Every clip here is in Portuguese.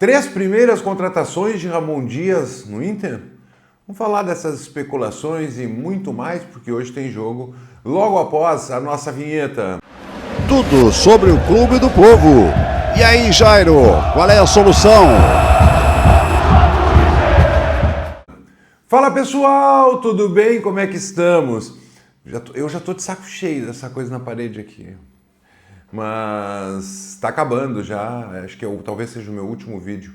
Três primeiras contratações de Ramon Dias no Inter? Vamos falar dessas especulações e muito mais, porque hoje tem jogo logo após a nossa vinheta. Tudo sobre o Clube do Povo. E aí, Jairo, qual é a solução? Fala pessoal, tudo bem? Como é que estamos? Eu já tô de saco cheio dessa coisa na parede aqui. Mas está acabando já, acho que talvez seja o meu último vídeo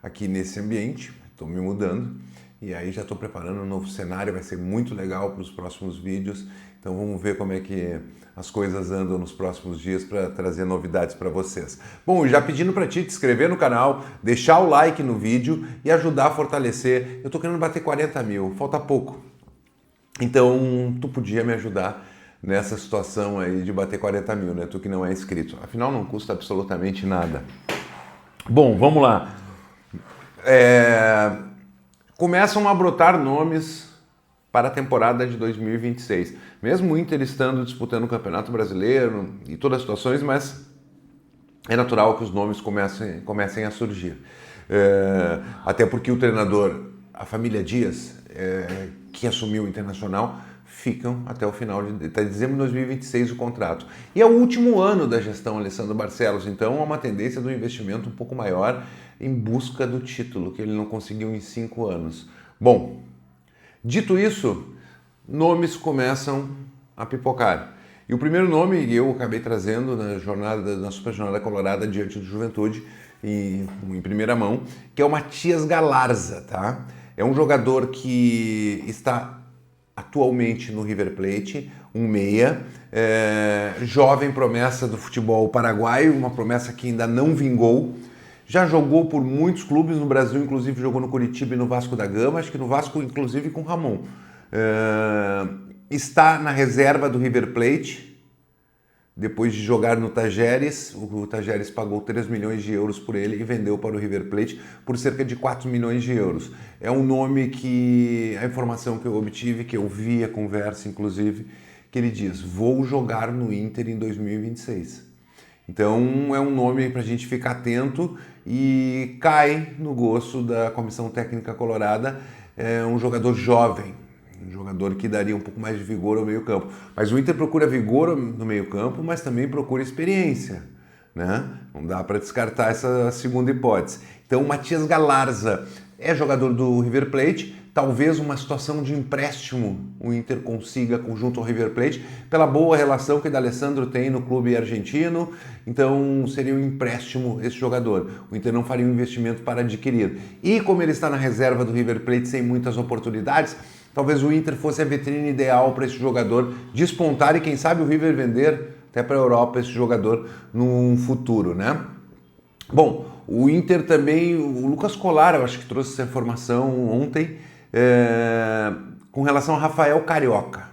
aqui nesse ambiente, estou me mudando e aí já estou preparando um novo cenário, vai ser muito legal para os próximos vídeos, então vamos ver como é que as coisas andam nos próximos dias para trazer novidades para vocês. Bom, já pedindo para ti te inscrever no canal, deixar o like no vídeo e ajudar a fortalecer, eu estou querendo bater 40 mil, falta pouco, então tu podia me ajudar nessa situação aí de bater 40 mil, né? Tu que não é inscrito. Afinal, não custa absolutamente nada. Bom, vamos lá. Começam a brotar nomes para a temporada de 2026. Mesmo o Inter estando disputando o Campeonato Brasileiro e todas as situações, mas é natural que os nomes comecem a surgir. Até porque o treinador, a família Dias, que assumiu o Internacional, ficam até o final de dezembro de 2026 o contrato. E é o último ano da gestão Alessandro Barcelos, então há uma tendência do investimento um pouco maior em busca do título, que ele não conseguiu em 5 anos. Bom, dito isso, nomes começam a pipocar. E o primeiro nome eu acabei trazendo na Super Jornada Colorada diante do Juventude, em primeira mão, que é o Matias Galarza, tá? É um jogador que está atualmente no River Plate, um meia, jovem promessa do futebol paraguaio, uma promessa que ainda não vingou, já jogou por muitos clubes no Brasil, inclusive jogou no Curitiba e no Vasco da Gama, acho que no Vasco inclusive com Ramon. Está na reserva do River Plate, depois de jogar no Tajeres, o Tajeres pagou 3 milhões de euros por ele e vendeu para o River Plate por cerca de 4 milhões de euros. É um nome que, a informação que eu obtive, que eu vi a conversa inclusive, que ele diz, vou jogar no Inter em 2026. Então é um nome para a gente ficar atento e cai no gosto da Comissão Técnica Colorada, é um jogador jovem, um jogador que daria um pouco mais de vigor ao meio-campo. Mas o Inter procura vigor no meio-campo, mas também procura experiência, né? Não dá para descartar essa segunda hipótese. Então, o Matias Galarza é jogador do River Plate, talvez uma situação de empréstimo o Inter consiga junto ao River Plate, pela boa relação que o D'Alessandro tem no clube argentino, então seria um empréstimo esse jogador. O Inter não faria um investimento para adquirir. E como ele está na reserva do River Plate sem muitas oportunidades, talvez o Inter fosse a vitrine ideal para esse jogador despontar e quem sabe o River vender até para a Europa esse jogador num futuro, né? Bom, o Inter também, o Lucas Colar, eu acho que trouxe essa informação ontem, com relação ao Rafael Carioca.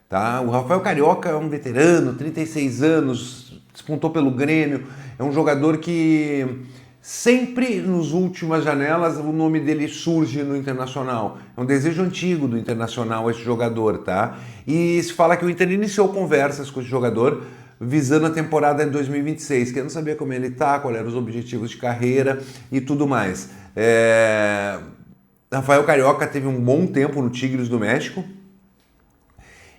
Tá? O Rafael Carioca é um veterano, 36 anos, despontou pelo Grêmio, é um jogador que sempre nas últimas janelas o nome dele surge no Internacional. É um desejo antigo do Internacional esse jogador, tá? E se fala que o Inter iniciou conversas com esse jogador visando a temporada de 2026, querendo saber como ele tá, quais eram os objetivos de carreira e tudo mais. Rafael Carioca teve um bom tempo no Tigres do México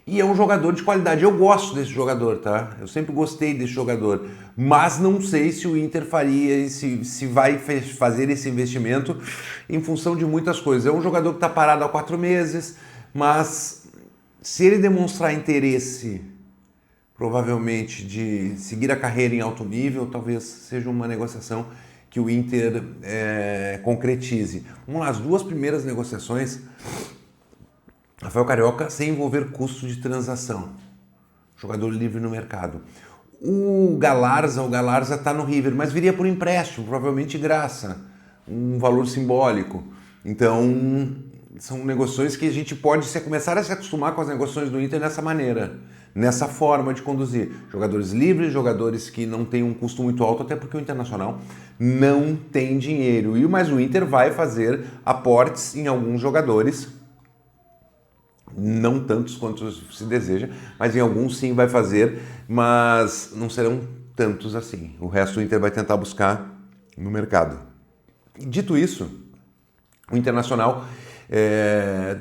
e é um jogador de qualidade. Eu gosto desse jogador, tá? Eu sempre gostei desse jogador, mas não sei se o Inter faria, se vai fazer esse investimento em função de muitas coisas. É um jogador que está parado há 4 meses, mas se ele demonstrar interesse, provavelmente, de seguir a carreira em alto nível, talvez seja uma negociação que o Inter concretize. Vamos lá, as 2 primeiras negociações, Rafael Carioca sem envolver custo de transação, jogador livre no mercado. O Galarza está no River, mas viria por empréstimo, provavelmente graça, um valor simbólico. Então, são negociações que a gente pode começar a se acostumar com as negociações do Inter dessa maneira, nessa forma de conduzir. Jogadores livres, jogadores que não têm um custo muito alto, até porque o Internacional não tem dinheiro. Mas o Inter vai fazer aportes em alguns jogadores, não tantos quanto se deseja, mas em alguns sim vai fazer, mas não serão tantos assim. O resto do Inter vai tentar buscar no mercado. Dito isso, o Internacional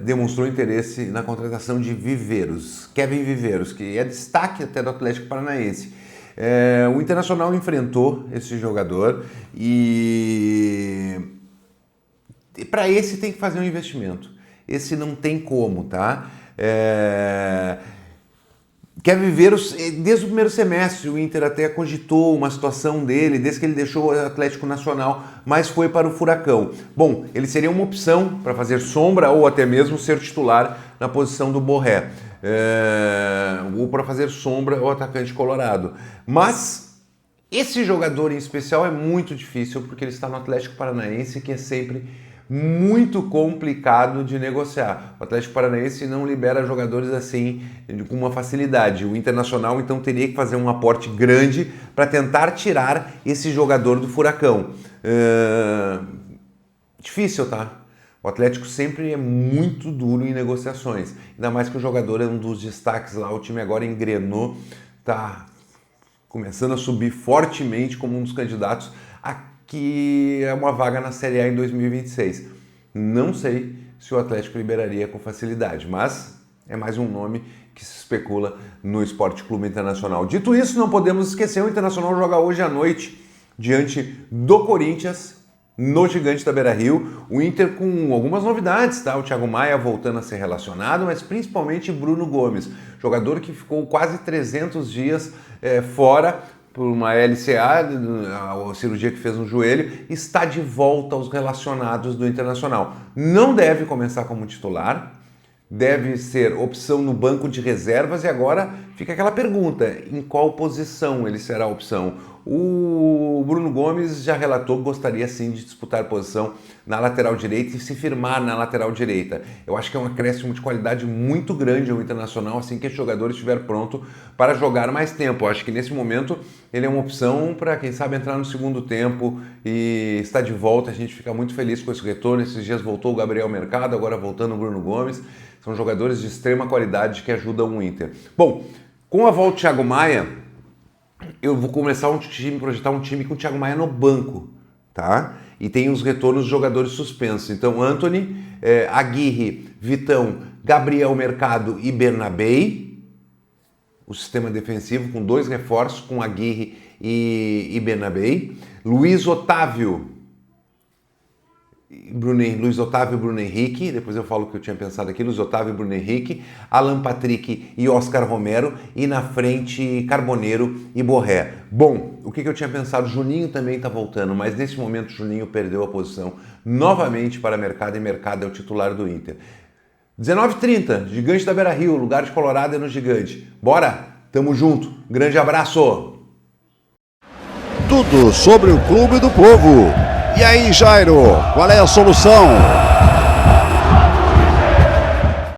demonstrou interesse na contratação de Viveiros, Kevin Viveiros, que é destaque até do Atlético Paranaense. O Internacional enfrentou esse jogador e para esse tem que fazer um investimento. Esse não tem como, tá? Kevin Viveiros, desde o primeiro semestre, o Inter até cogitou uma situação dele, desde que ele deixou o Atlético Nacional, mas foi para o Furacão. Bom, ele seria uma opção para fazer sombra ou até mesmo ser titular na posição do Borré, ou para fazer sombra ao atacante colorado. Mas esse jogador em especial é muito difícil, porque ele está no Atlético Paranaense, que é sempre muito complicado de negociar. O Atlético Paranaense não libera jogadores assim com uma facilidade. O Internacional então teria que fazer um aporte grande para tentar tirar esse jogador do Furacão. Difícil, tá? O Atlético sempre é muito duro em negociações. Ainda mais que o jogador é um dos destaques lá. O time agora engrenou, tá começando a subir fortemente como um dos candidatos que é uma vaga na Série A em 2026. Não sei se o Atlético liberaria com facilidade, mas é mais um nome que se especula no Esporte Clube Internacional. Dito isso, não podemos esquecer, o Internacional joga hoje à noite diante do Corinthians, no Gigante da Beira-Rio. O Inter com algumas novidades, tá? O Thiago Maia voltando a ser relacionado, mas principalmente Bruno Gomes, jogador que ficou quase 300 dias fora por uma LCA, a cirurgia que fez no joelho, está de volta aos relacionados do Internacional. Não deve começar como titular, deve ser opção no banco de reservas, e agora fica aquela pergunta, em qual posição ele será opção? O Bruno Gomes já relatou que gostaria sim de disputar posição na lateral direita e se firmar na lateral direita. Eu acho que é um acréscimo de qualidade muito grande ao Internacional assim que esse jogador estiver pronto para jogar mais tempo. Eu acho que nesse momento ele é uma opção para quem sabe entrar no segundo tempo e está de volta. A gente fica muito feliz com esse retorno. Esses dias voltou o Gabriel Mercado, agora voltando o Bruno Gomes. São jogadores de extrema qualidade que ajudam o Inter. Bom, com a volta do Thiago Maia, eu vou começar projetar um time com o Thiago Maia no banco, tá? E tem os retornos de jogadores suspensos. Então, Antony, Aguirre, Vitão, Gabriel Mercado e Bernabei. O sistema defensivo com 2 reforços, com Aguirre e Bernabei. Luiz Otávio e Bruno Henrique, depois eu falo o que eu tinha pensado aqui, Luiz Otávio e Bruno Henrique, Alan Patrick e Oscar Romero, e na frente Carboneiro e Borré. Bom, o que eu tinha pensado, Juninho também está voltando, mas nesse momento Juninho perdeu a posição novamente para Mercado, e Mercado é o titular do Inter. 19h30, Gigante da Beira-Rio, lugar de Colorado é no Gigante. Bora, tamo junto, grande abraço! Tudo sobre o Clube do Povo. E aí, Jairo, qual é a solução?